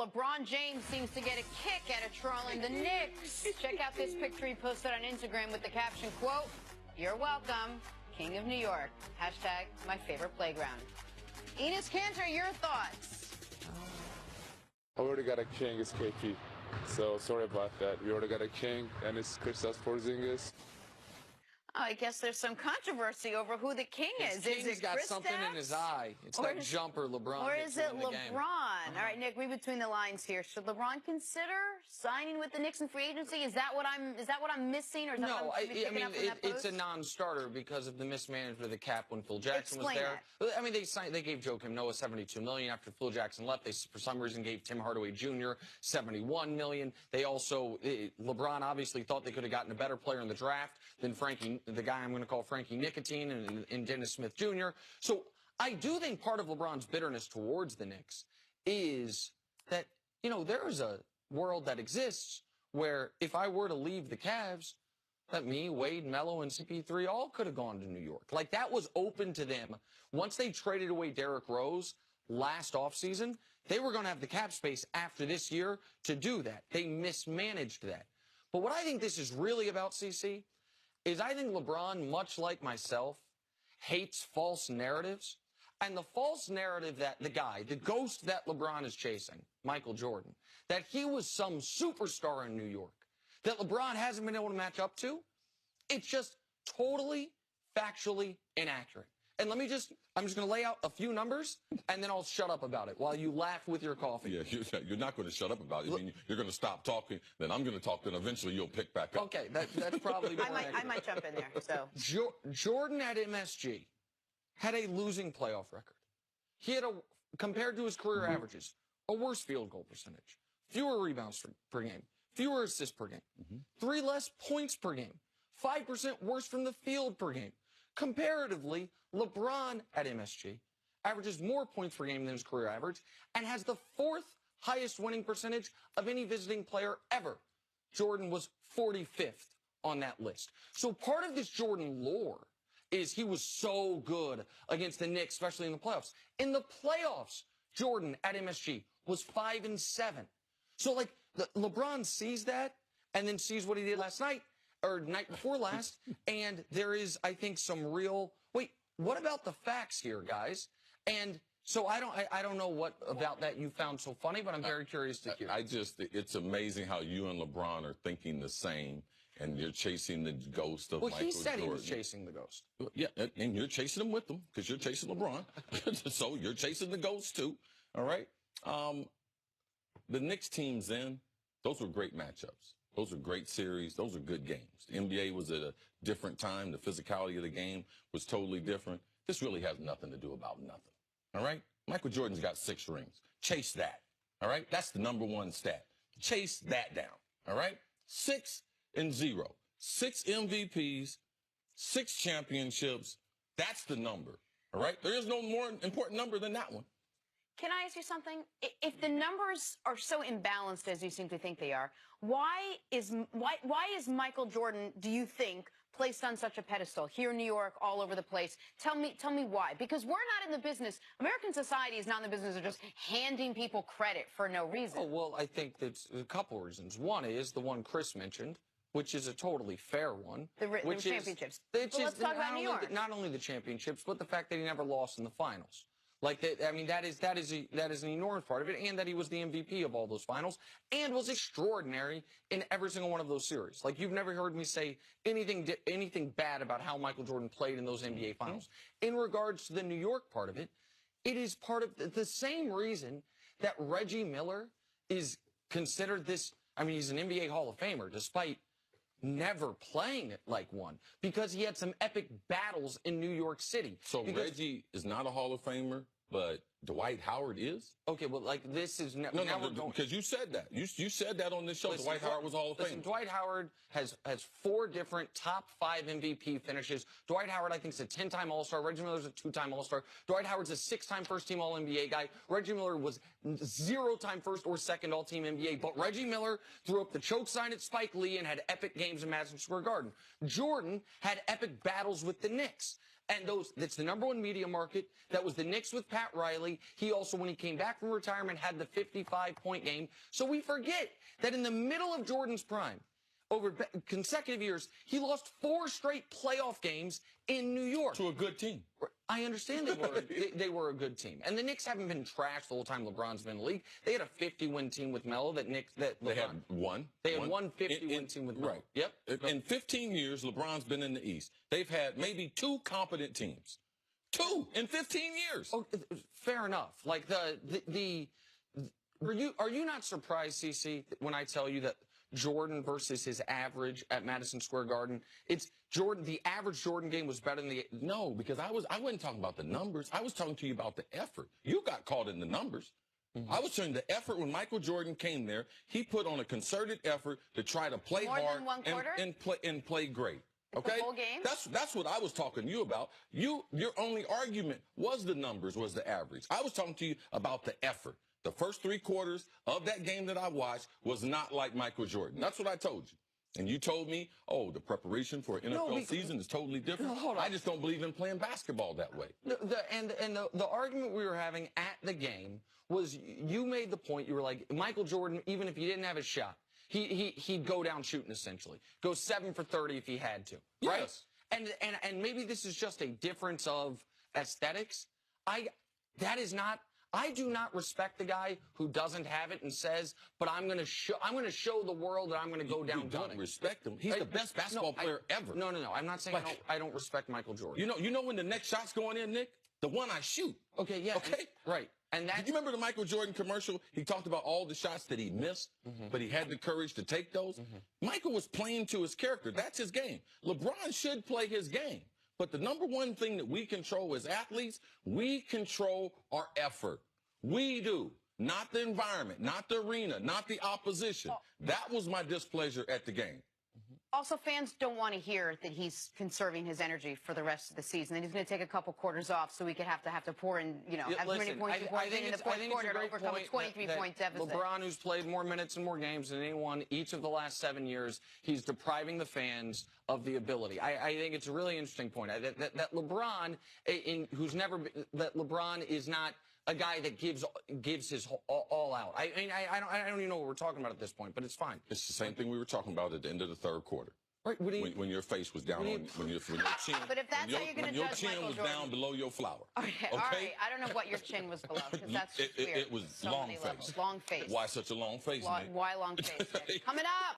LeBron James seems to get a kick out of trolling the Knicks. Check out this picture he posted on Instagram with the caption, quote, "You're welcome, King of New York. Hashtag my favorite playground." Enes Kanter, your thoughts? I already got a king, it's KP. So sorry about that. We already got a king, and it's Kristaps Porzingis. Oh, I guess there's some controversy over who the king is. King's is it got Kristaps? something in his eye. It's that jumper LeBron Or hits is it in the LeBron? game. All right, Nick, read between the lines here. Should LeBron consider signing with the Knicks in free agency? Is that what I'm missing, or is that No, what I'm picking up from that post? it's a non-starter because of the mismanagement of the cap when Phil Jackson Explain was there. that. I mean, they gave Joakim Noah $72 million after Phil Jackson left. They, for some reason, gave Tim Hardaway Jr. $71 million. They also, LeBron obviously thought they could have gotten a better player in the draft than the guy I'm going to call Frankie Nicotine and Dennis Smith Jr. So I do think part of LeBron's bitterness towards the Knicks is that, you know, there is a world that exists where if I were to leave the Cavs, that me, Wade, Melo, and CP3 all could have gone to New York. Like, that was open to them. Once they traded away Derrick Rose last offseason, they were going to have the cap space after this year to do that. They mismanaged that. But what I think this is really about, CC, is I think LeBron, much like myself, hates false narratives. And the false narrative that the ghost that LeBron is chasing, Michael Jordan, that he was some superstar in New York, that LeBron hasn't been able to match up to, it's just totally, factually inaccurate. And I'm just going to lay out a few numbers, and then I'll shut up about it while you laugh with your coffee. Yeah, you're not going to shut up about it. I mean, you're going to stop talking, then I'm going to talk, then eventually you'll pick back up. Okay, that's probably more I might jump in there. So Jordan at MSG had a losing playoff record. He had, compared to his career averages, a worse field goal percentage, fewer rebounds per game, fewer assists per game, 3 less points per game, 5% worse from the field per game. Comparatively, LeBron at MSG averages more points per game than his career average and has the 4th highest winning percentage of any visiting player ever. Jordan was 45th on that list. So part of this Jordan lore is he was so good against the Knicks, especially in the playoffs. In the playoffs, Jordan at MSG was 5-7. So, like, LeBron sees that and then sees what he did last night, or night before last, and there is, I think, some real, wait, what about the facts here, guys? And so I don't know what about that you found so funny, but I'm very curious to hear. It's amazing how you and LeBron are thinking the same, and you're chasing the ghost of Michael Jordan. Well, he said he was chasing the ghost. Yeah, and you're chasing him with them, because you're chasing LeBron. So you're chasing the ghost, too, all right? The Knicks teams then, those were great matchups. Those are great series. Those are good games. The NBA was at a different time. The physicality of the game was totally different. This really has nothing to do about nothing, all right? Michael Jordan's got 6 rings. Chase that, all right? That's the #1 stat. Chase that down, all right? 6 and 0. 6 MVPs, 6 championships. That's the number, all right? There is no more important number than that one. can I ask you something? If the numbers are so imbalanced as you seem to think they are, why is Michael Jordan, do you think, placed on such a pedestal here in New York, all over the place? Tell me why. Because we're not in the business. American society is not in the business of just handing people credit for no reason. Oh, well, I think that's a couple reasons. One is the one Chris mentioned, which is a totally fair one. The championships. But let's talk about New York. Not only the championships, but the fact that he never lost in the finals. Like, I mean, that is an enormous part of it, and that he was the MVP of all those finals, and was extraordinary in every single one of those series. Like, you've never heard me say anything bad about how Michael Jordan played in those NBA finals. In regards to the New York part of it, it is part of the same reason that Reggie Miller is considered this. I mean, he's an NBA Hall of Famer, despite never playing it like one, because he had some epic battles in New York City. So Reggie is not a Hall of Famer, but Dwight Howard is? Okay, well, like, this is... No, because you said that. You said that on this show. Listen, Dwight Howard was Hall of Famer. Dwight Howard has 4 different top 5 MVP finishes. Dwight Howard, I think, is a 10-time All-Star. Reggie Miller's a 2-time All-Star. Dwight Howard's a 6-time first-team All-NBA guy. Reggie Miller was 0-time first or second All-Team NBA. But Reggie Miller threw up the choke sign at Spike Lee and had epic games in Madison Square Garden. Jordan had epic battles with the Knicks. And that's the #1 media market. That was the Knicks with Pat Riley. He also, when he came back from retirement, had the 55-point game. So we forget that in the middle of Jordan's prime, over consecutive years, he lost 4 straight playoff games in New York. To a good team. I understand they were a good team. And the Knicks haven't been trashed the whole time LeBron's been in the league. They had a 50-win team with Melo that They had one. They had one 50-win team with Melo. Right. Yep. In 15 years, LeBron's been in the East. They've had maybe 2 competent teams. 2 in 15 years. Oh, fair enough. Like are you not surprised, CC, when I tell you that Jordan versus his average at Madison Square Garden, it's Jordan, the average Jordan game was better than the... No, because I wasn't talking about the numbers. I was talking to you about the effort. You got caught in the numbers. I was showing the effort when Michael Jordan came there. He put on a concerted effort to try to play More hard than one quarter? and play great. Okay, the whole game? That's what I was talking to you about. Your only argument was the numbers, was the average. I was talking to you about the effort. The first 3 quarters of that game that I watched was not like Michael Jordan. That's what I told you. And you told me, oh, the preparation for an NFL season is totally different. No, hold on. I just don't believe in playing basketball that way. The argument we were having at the game was, you made the point, you were like, Michael Jordan, even if he didn't have a shot, he'd go down shooting, essentially. Go 7 for 30 if he had to. Right? Yes. And maybe this is just a difference of aesthetics. I do not respect the guy who doesn't have it and says, but I'm going to show the world that I'm going to go down. You don't respect him. He's the best basketball player ever. No. I'm not saying I don't respect Michael Jordan. You know when the next shot's going in, Nick? The one I shoot. Okay, yeah. Okay? Right. And Did you remember the Michael Jordan commercial? He talked about all the shots that he missed, but he had the courage to take those. Michael was playing to his character. That's his game. LeBron should play his game. But the #1 thing that we control as athletes, we control our effort. We do. Not the environment, not the arena, not the opposition. That was my displeasure at the game. Also, fans don't want to hear that he's conserving his energy for the rest of the season, and he's going to take a couple quarters off so he could have to pour in, as many points he pours in the fourth quarter to overcome a 23-point deficit. LeBron, who's played more minutes and more games than anyone each of the last 7 years, he's depriving the fans of the ability. I think it's a really interesting point. That LeBron, that LeBron is not a guy that gives his all out. I don't even know what we're talking about at this point, but it's fine. It's the same thing we were talking about at the end of the 3rd quarter. Right, when your face was down when your chin. But if that's how you're going to your judge chin Michael was Jordan. down below your flower. Okay, all right. I don't know what your chin was below, because that's weird. It was So long many face. levels. Long face. Why such a long face, Nick? Why long face? Coming up.